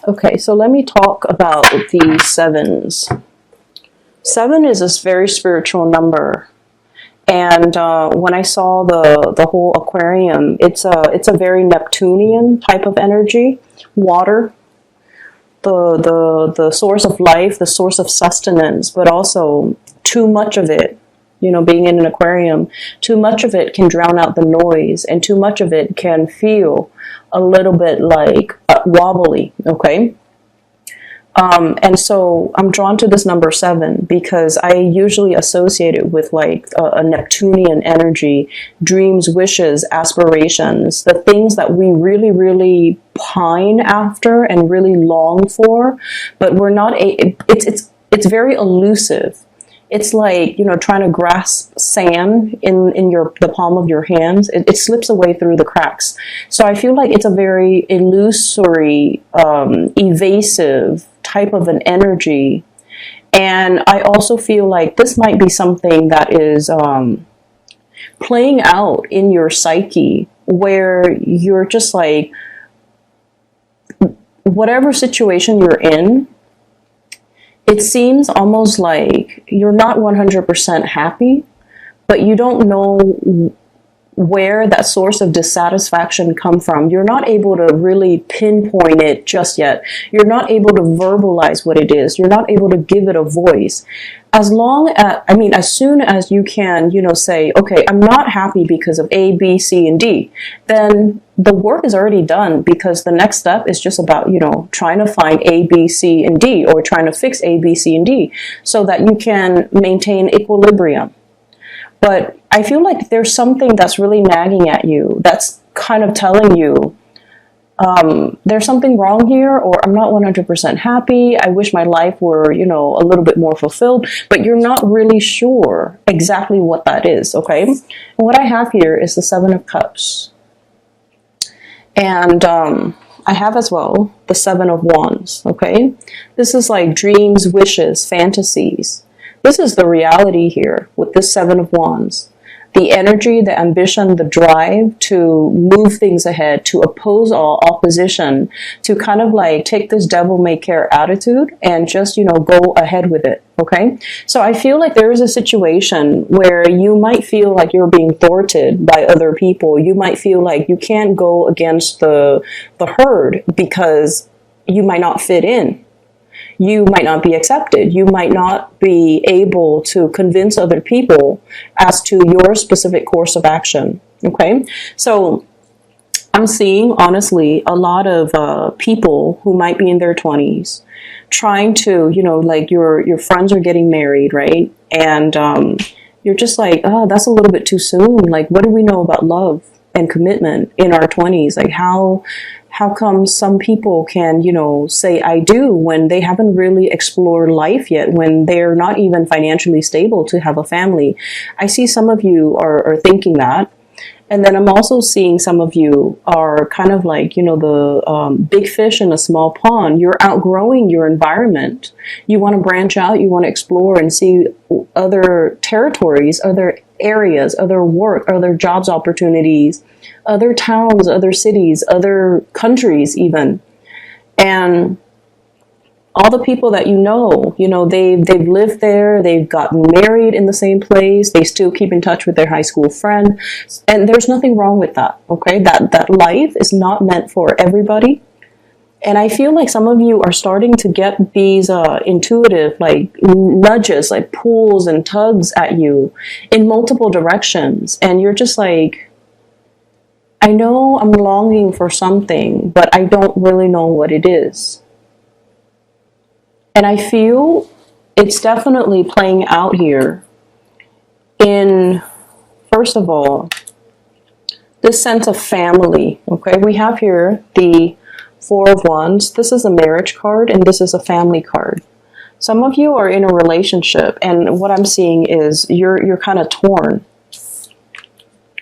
Okay, so let me talk about the sevens. Seven is this very spiritual number. And when I saw the whole aquarium, it's a very Neptunian type of energy, water, the source of life, the source of sustenance, but also too much of it, you know, being in an aquarium, too much of it can drown out the noise, and too much of it can feel a little bit like wobbly, okay? And so I'm drawn to this number 7 because I usually associate it with like a Neptunian energy, dreams, wishes, aspirations, the things that we really, really pine after and really long for, but we're not, it's very elusive. It's like, you know, trying to grasp sand in the palm of your hands. It slips away through the cracks. So I feel like it's a very illusory, evasive type of an energy. And I also feel like this might be something that is playing out in your psyche, where you're just like, whatever situation you're in, it seems almost like you're not 100% happy, but you don't know where that source of dissatisfaction come from. You're not able to really pinpoint it just yet. You're not able to verbalize what it is. You're not able to give it a voice. As soon as you can, you know, say, okay, I'm not happy because of A, B, C, and D, then the work is already done, because the next step is just about, you know, trying to find A, B, C, and D, or trying to fix A, B, C, and D so that you can maintain equilibrium. But I feel like there's something that's really nagging at you, that's kind of telling you, there's something wrong here, or I'm not 100% happy. I wish my life were, you know, a little bit more fulfilled, but you're not really sure exactly what that is, okay? And what I have here is the 7 of Cups. And I have as well the 7 of Wands, okay? This is like dreams, wishes, fantasies. This is the reality here with this 7 of Wands. The energy, the ambition, the drive to move things ahead, to oppose all opposition, to kind of like take this devil-may-care attitude and just, you know, go ahead with it, okay? So I feel like there is a situation where you might feel like you're being thwarted by other people. You might feel like you can't go against the herd because you might not fit in. You might not be accepted. You might not be able to convince other people as to your specific course of action. Okay, so I'm seeing, honestly, a lot of people who might be in their 20s trying to, you know, like your friends are getting married, right? And you're just like, oh, that's a little bit too soon. Like, what do we know about love and commitment in our 20s? Like, how come some people can, you know, say I do when they haven't really explored life yet, when they're not even financially stable to have a family? I see some of you are thinking that. And then I'm also seeing some of you are kind of like, you know, the big fish in a small pond. You're outgrowing your environment. You want to branch out. You want to explore and see other territories, other areas, other work, other jobs opportunities, other towns, other cities, other countries even. And all the people that you know, they've lived there, they've gotten married in the same place, they still keep in touch with their high school friend, and there's nothing wrong with that, okay? That life is not meant for everybody. And I feel like some of you are starting to get these intuitive, like, nudges, like pulls and tugs at you in multiple directions, and you're just like, I know I'm longing for something, but I don't really know what it is. And I feel it's definitely playing out here in, first of all, this sense of family, okay? We have here the 4 of Wands. This is a marriage card, and this is a family card. Some of you are in a relationship, and what I'm seeing is you're kind of torn.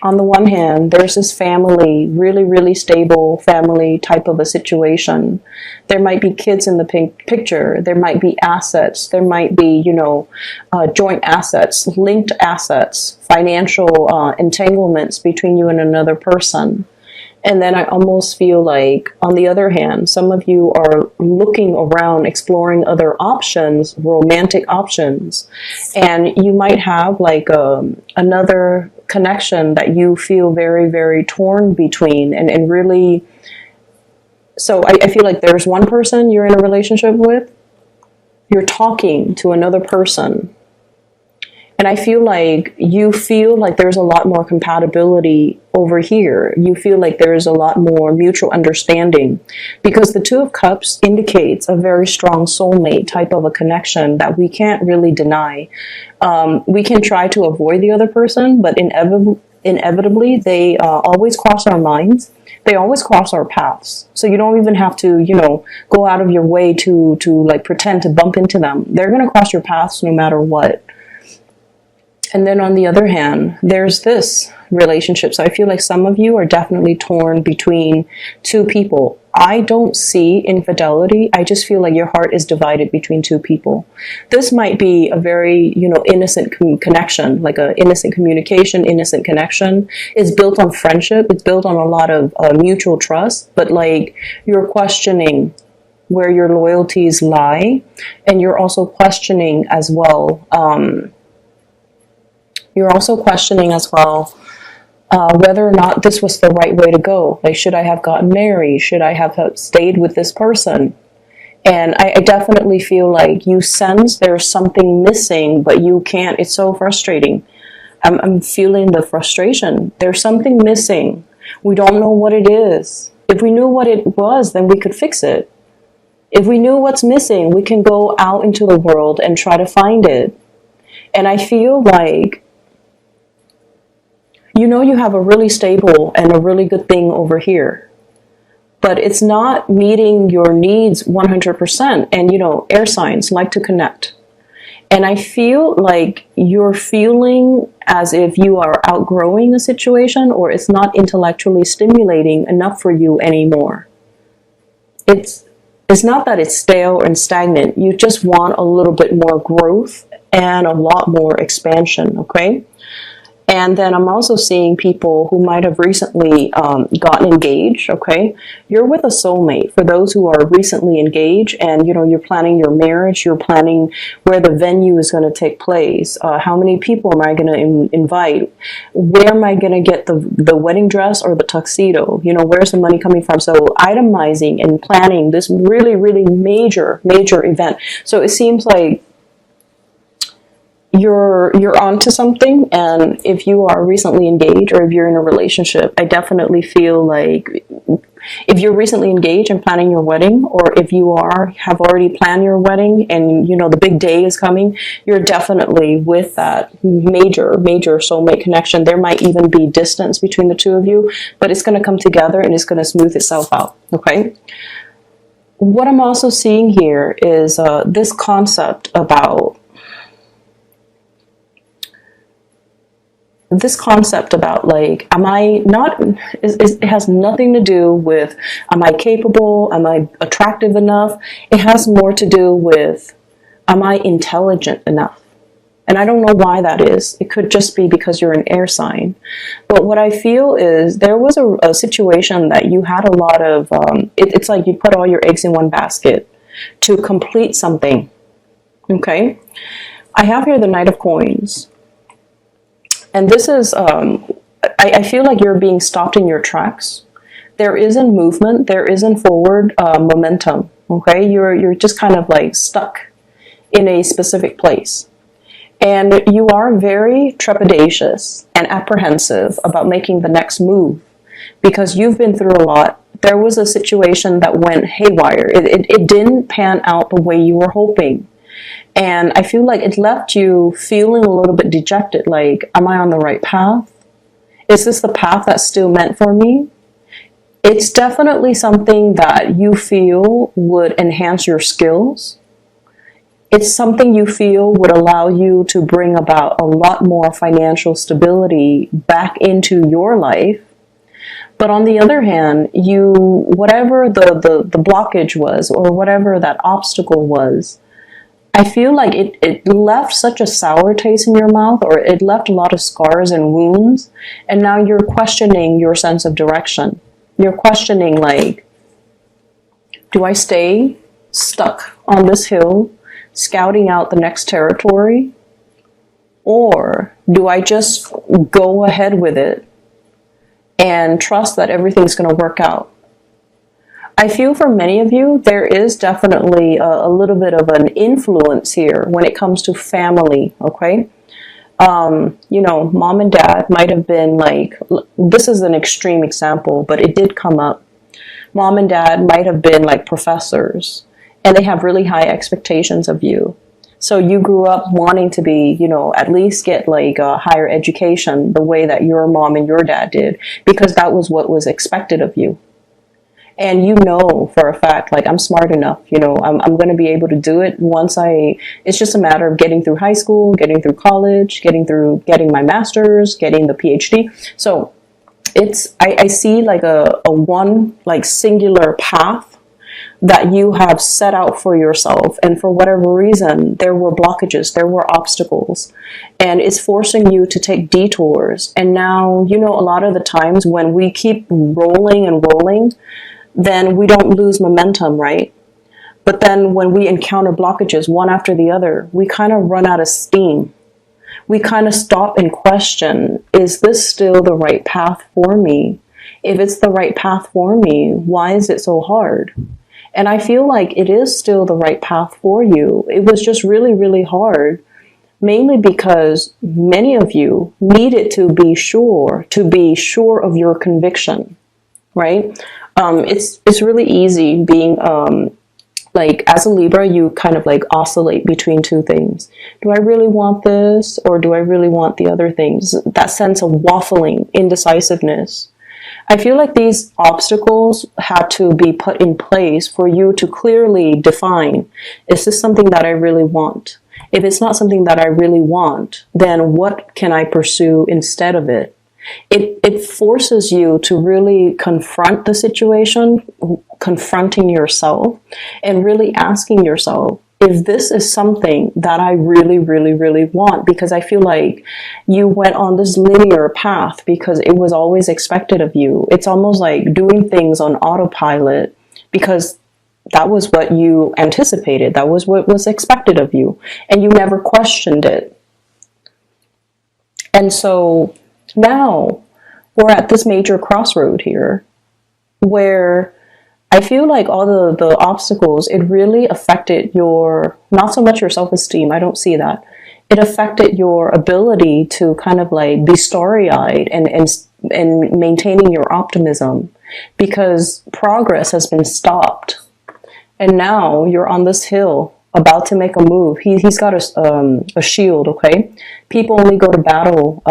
On the one hand, there's this family, really, really stable family type of a situation. There might be kids in the picture. There might be assets. There might be, joint assets, linked assets, financial entanglements between you and another person. And then I almost feel like, on the other hand, some of you are looking around, exploring other options, romantic options, and you might have like another connection that you feel very, very torn between, and really. So I feel like there's one person you're in a relationship with, you're talking to another person, and I feel like you feel like there's a lot more compatibility over here. You feel like there's a lot more mutual understanding, because the Two of Cups indicates a very strong soulmate type of a connection that we can't really deny. We can try to avoid the other person, but inevitably they always cross our minds. They always cross our paths. So you don't even have to, go out of your way to like pretend to bump into them. They're going to cross your paths no matter what. And then on the other hand, there's this relationship. So I feel like some of you are definitely torn between two people. I don't see infidelity. I just feel like your heart is divided between two people. This might be a very, innocent connection, like an innocent communication, innocent connection. It's built on friendship. It's built on a lot of mutual trust. But like, you're questioning where your loyalties lie. And you're also questioning as well, whether or not this was the right way to go. Like, should I have gotten married? Should I have stayed with this person? And I definitely feel like you sense there's something missing, but you can't. It's so frustrating. I'm feeling the frustration. There's something missing. We don't know what it is. If we knew what it was, then we could fix it. If we knew what's missing, we can go out into the world and try to find it. And I feel like, you have a really stable and a really good thing over here, but it's not meeting your needs 100%. And, air signs like to connect. And I feel like you're feeling as if you are outgrowing a situation, or it's not intellectually stimulating enough for you anymore. It's not that it's stale and stagnant. You just want a little bit more growth and a lot more expansion, okay? And then I'm also seeing people who might have recently gotten engaged, okay? You're with a soulmate. For those who are recently engaged and, you're planning your marriage, you're planning where the venue is going to take place. How many people am I going to invite? Where am I going to get the wedding dress or the tuxedo? Where's the money coming from? So itemizing and planning this really, really major event. So it seems like you're onto something. And if you are recently engaged, or if you're in a relationship, I definitely feel like if you're recently engaged and planning your wedding, or if you have already planned your wedding and the big day is coming, you're definitely with that major soulmate connection. There might even be distance between the two of you, but it's going to come together and it's going to smooth itself out, okay? What I'm also seeing here is this concept about like, am I not, it has nothing to do with, am I capable? Am I attractive enough? It has more to do with, am I intelligent enough? And I don't know why that is. It could just be because you're an air sign. But what I feel is there was a situation that you had a lot of, it's like you put all your eggs in one basket to complete something. Okay? I have here the Knight of Coins. And this is, I feel like you're being stopped in your tracks. There isn't movement. There isn't forward momentum. Okay, you're just kind of like stuck in a specific place. And you are very trepidatious and apprehensive about making the next move, because you've been through a lot. There was a situation that went haywire. It didn't pan out the way you were hoping. And I feel like it left you feeling a little bit dejected, like, am I on the right path? Is this the path that's still meant for me? It's definitely something that you feel would enhance your skills. It's something you feel would allow you to bring about a lot more financial stability back into your life. But on the other hand, whatever the blockage was, or whatever that obstacle was, I feel like it left such a sour taste in your mouth, or it left a lot of scars and wounds, and now you're questioning your sense of direction. You're questioning, like, do I stay stuck on this hill, scouting out the next territory? Or do I just go ahead with it and trust that everything's going to work out? I feel for many of you, there is definitely a little bit of an influence here when it comes to family, okay? You know, mom and dad might have been like, this is an extreme example, but it did come up. Mom and dad might have been like professors, and they have really high expectations of you. So you grew up wanting to be, you know, at least get like a higher education the way that your mom and your dad did, because that was what was expected of you. And you know for a fact, like, I'm smart enough, you know, I'm going to be able to do it it's just a matter of getting through high school, getting through college, getting my master's, getting the PhD. So I see like a one like singular path that you have set out for yourself, and for whatever reason there were blockages, there were obstacles, and it's forcing you to take detours. And now, you know, a lot of the times when we keep rolling and rolling, then we don't lose momentum, right? But then when we encounter blockages one after the other, we kind of run out of steam. We kind of stop and question, is this still the right path for me? If it's the right path for me, why is it so hard? And I feel like it is still the right path for you. It was just really, really hard, mainly because many of you needed to be sure of your conviction, right? It's really easy being, like, as a Libra, you kind of like oscillate between two things. Do I really want this, or do I really want the other things? That sense of waffling, indecisiveness. I feel like these obstacles had to be put in place for you to clearly define, is this something that I really want? If it's not something that I really want, then what can I pursue instead of it? It forces you to really confront the situation, confronting yourself, and really asking yourself, if this is something that I really, really, really want, because I feel like you went on this linear path because it was always expected of you. It's almost like doing things on autopilot because that was what you anticipated. That was what was expected of you, and you never questioned it. And so now we're at this major crossroad here where I feel like all the obstacles, it really affected not so much your self-esteem, I don't see that. It affected your ability to kind of like be starry-eyed and maintaining your optimism, because progress has been stopped. And now you're on this hill about to make a move. He's got a shield, okay? People only go to battle.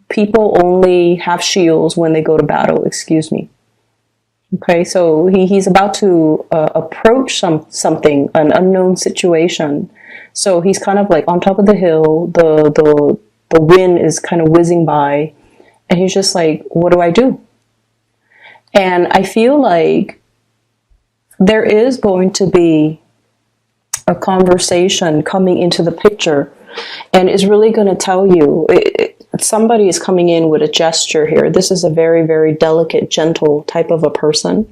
People only have shields when they go to battle, excuse me. Okay, so he's about to approach something, an unknown situation. So he's kind of like on top of the hill, the wind is kind of whizzing by, and he's just like, what do I do? And I feel like there is going to be a conversation coming into the picture, and it's really going to tell you, somebody is coming in with a gesture here. This is a very, very delicate, gentle type of a person,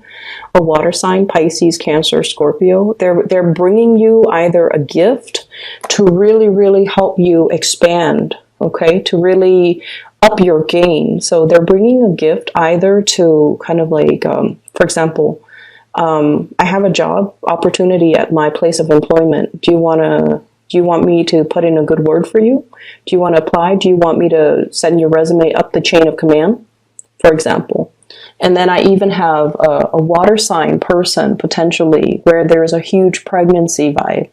a water sign, Pisces, Cancer, Scorpio. They're bringing you either a gift to really, really help you expand, okay, to really up your game. So they're bringing a gift either to kind of like, for example, I have a job opportunity at my place of employment. Do you want me to put in a good word for you? Do you want to apply? Do you want me to send your resume up the chain of command, for example? And then I even have a water sign person, potentially, where there's a huge pregnancy vibe.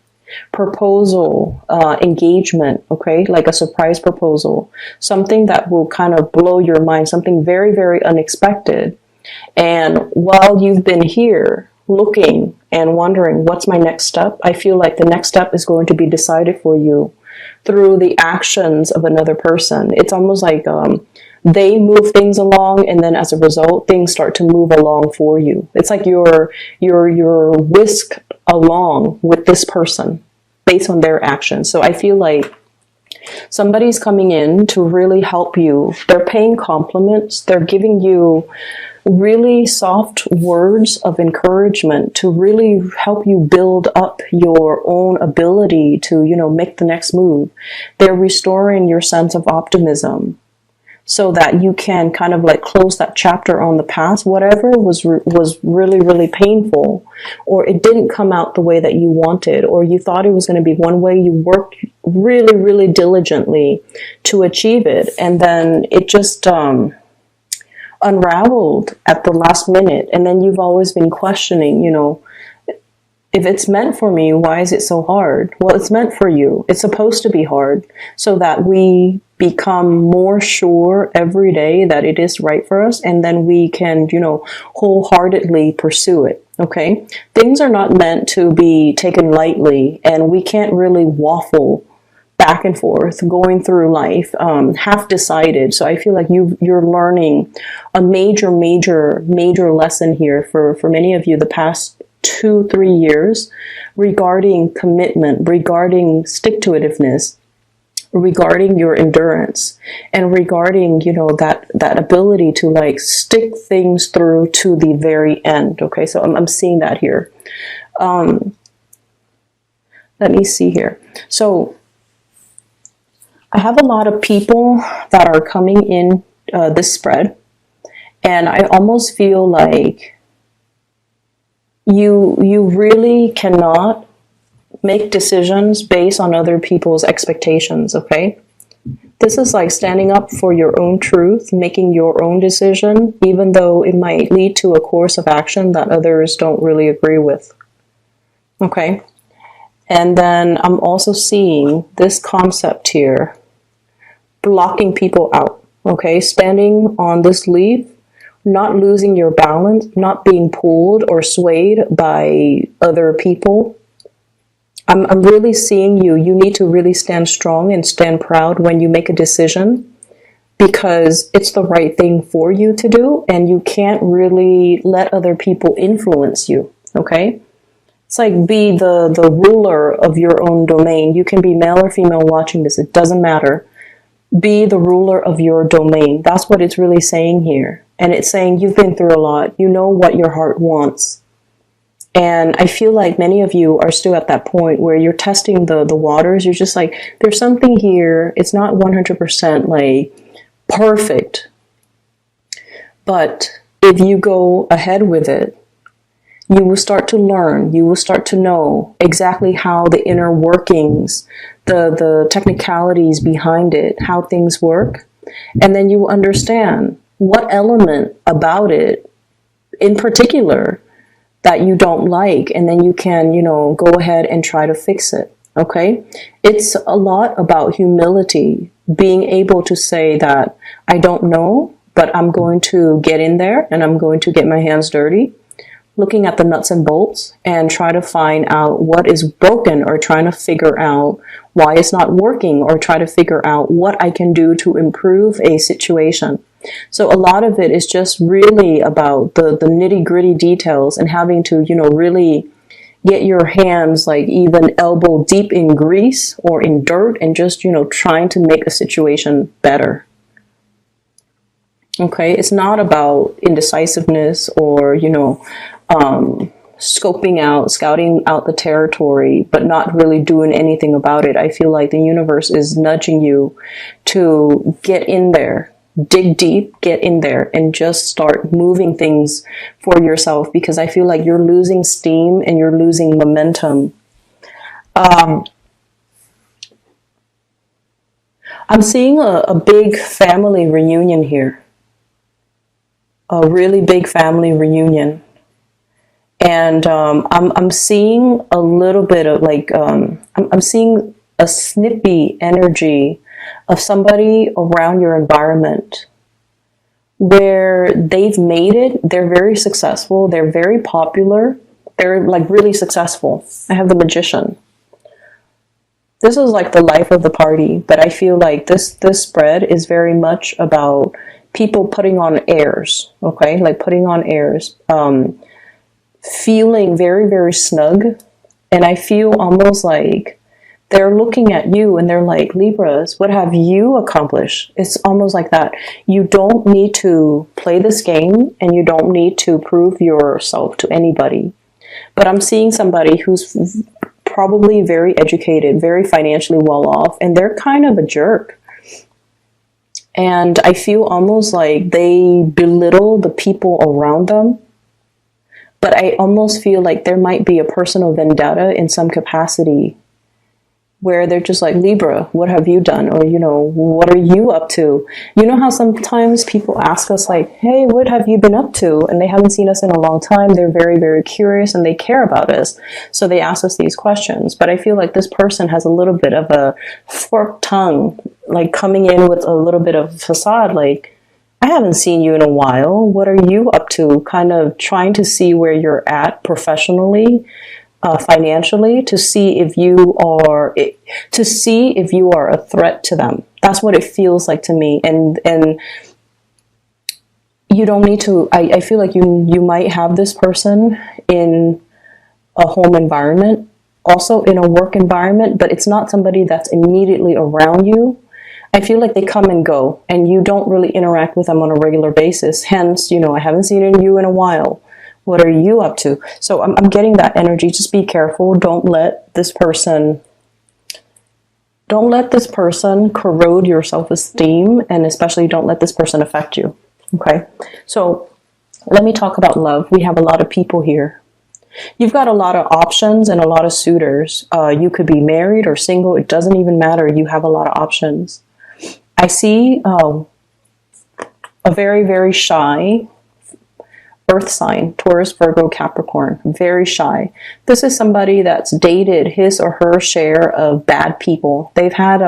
Proposal, engagement, okay? Like a surprise proposal. Something that will kind of blow your mind, something very, very unexpected. And while you've been here looking and wondering what's my next step, I feel like the next step is going to be decided for you through the actions of another person. It's almost like they move things along, and then as a result, things start to move along for you. It's like you're whisked along with this person based on their actions. So I feel like Somebody's coming in to really help you. They're paying compliments. They're giving you really soft words of encouragement to really help you build up your own ability to, make the next move. They're restoring your sense of optimism so that you can kind of like close that chapter on the past, whatever was really, really painful, or it didn't come out the way that you wanted, or you thought it was going to be one way. You worked really, really diligently to achieve it, and then it just unraveled at the last minute. And then you've always been questioning, if it's meant for me, why is it so hard? Well, it's meant for you. It's supposed to be hard so that we become more sure every day that it is right for us, and then we can, wholeheartedly pursue it. Okay? Things are not meant to be taken lightly, and we can't really waffle back and forth going through life half decided. So I feel like you're learning a major lesson here for many of you the past 2-3 years regarding commitment, regarding stick-to-itiveness, regarding your endurance, and regarding that ability to like stick things through to the very end. Okay, so I'm seeing that here. Let me see here. So I have a lot of people that are coming in this spread, and I almost feel like you really cannot make decisions based on other people's expectations, okay? This is like standing up for your own truth, making your own decision, even though it might lead to a course of action that others don't really agree with, okay? And then I'm also seeing this concept here, blocking people out, okay? Standing on this leaf, not losing your balance, not being pulled or swayed by other people. I'm really seeing you need to really stand strong and stand proud when you make a decision, because it's the right thing for you to do, and you can't really let other people influence you, okay? It's like be the ruler of your own domain. You can be male or female watching this, it doesn't matter. Be the ruler of your domain. That's what it's really saying here. And it's saying you've been through a lot. You know what your heart wants. And I feel like many of you are still at that point where you're testing the waters. You're just like, there's something here. It's not 100% like perfect. But if you go ahead with it, you will start to learn. You will start to know exactly how the inner workings, the technicalities behind it, how things work. And then you will understand what element about it in particular that you don't like, and then you can, go ahead and try to fix it, okay? It's a lot about humility, being able to say that I don't know, but I'm going to get in there and I'm going to get my hands dirty, looking at the nuts and bolts and try to find out what is broken, or trying to figure out why it's not working, or try to figure out what I can do to improve a situation. So a lot of it is just really about the nitty-gritty details, and having to, really get your hands like even elbow deep in grease or in dirt, and just, trying to make a situation better. Okay, it's not about indecisiveness or, scouting out the territory, but not really doing anything about it. I feel like the universe is nudging you to get in there, dig deep, get in there, and just start moving things for yourself, because I feel like you're losing steam and you're losing momentum. I'm seeing a big family reunion here. A really big family reunion. And I'm seeing a little bit of like, I'm seeing a snippy energy of somebody around your environment where they've made it. They're very successful. They're very popular. They're like really successful. I have the Magician. This is like the life of the party, but I feel like this spread is very much about people putting on airs, okay? Like putting on airs, feeling very, very snug. And I feel almost like They're looking at you and they're like, Libras, what have you accomplished? It's almost like that. You don't need to play this game and you don't need to prove yourself to anybody. But I'm seeing somebody who's probably very educated, very financially well off, and they're kind of a jerk. And I feel almost like they belittle the people around them. But I almost feel like there might be a personal vendetta in some capacity where they're just like, Libra, what have you done? Or, you know, what are you up to? You know how sometimes people ask us like, hey, what have you been up to? And they haven't seen us in a long time. They're very, very curious and they care about us. So they ask us these questions. But I feel like this person has a little bit of a forked tongue, like coming in with a little bit of facade, like, I haven't seen you in a while. What are you up to? Kind of trying to see where you're at professionally, financially, to see if you are a threat to them. That's what it feels like to me. And you don't need to. I feel like you might have this person in a home environment, also in a work environment, but it's not somebody that's immediately around you. I feel like they come and go and you don't really interact with them on a regular basis. Hence, you know, I haven't seen you in a while. What are you up to? So I'm getting that energy. Just be careful. Don't let this person corrode your self-esteem, and especially don't let this person affect you. Okay. So let me talk about love. We have a lot of people here. You've got a lot of options and a lot of suitors. You could be married or single. It doesn't even matter. You have a lot of options. I see a very, very shy earth sign, Taurus, Virgo, Capricorn, very shy. This is somebody that's dated his or her share of bad people. They've had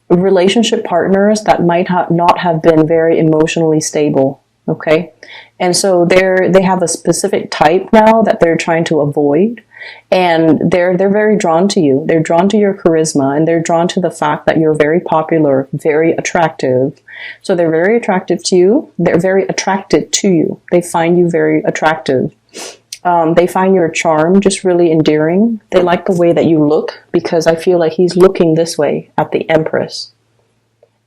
relationship partners that might not have been very emotionally stable. Okay. And so they have a specific type now that they're trying to avoid. And they're very drawn to you. They're drawn to your charisma, and they're drawn to the fact that you're very popular, very attractive. So they're very attractive to you. They're very attracted to you. They find you very attractive. They find your charm just really endearing. They like the way that you look, because I feel like he's looking this way at the Empress.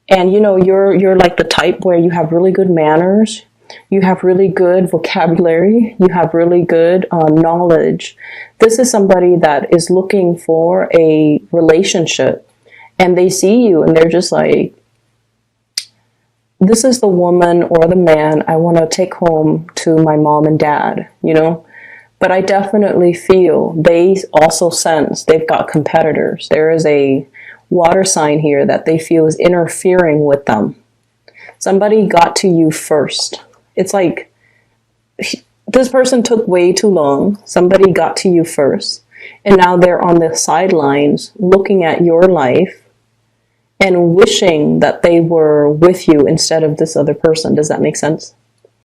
And you know, you're like the type where you have really good manners. You have really good vocabulary. You have really good knowledge. This is somebody that is looking for a relationship, and they see you and they're just like, this is the woman or the man I want to take home to my mom and dad, you know? But I definitely feel they also sense they've got competitors. There is a water sign here that they feel is interfering with them. Somebody got to you first. It's like this person took way too long. Somebody got to you first. And now they're on the sidelines looking at your life and wishing that they were with you instead of this other person. Does that make sense?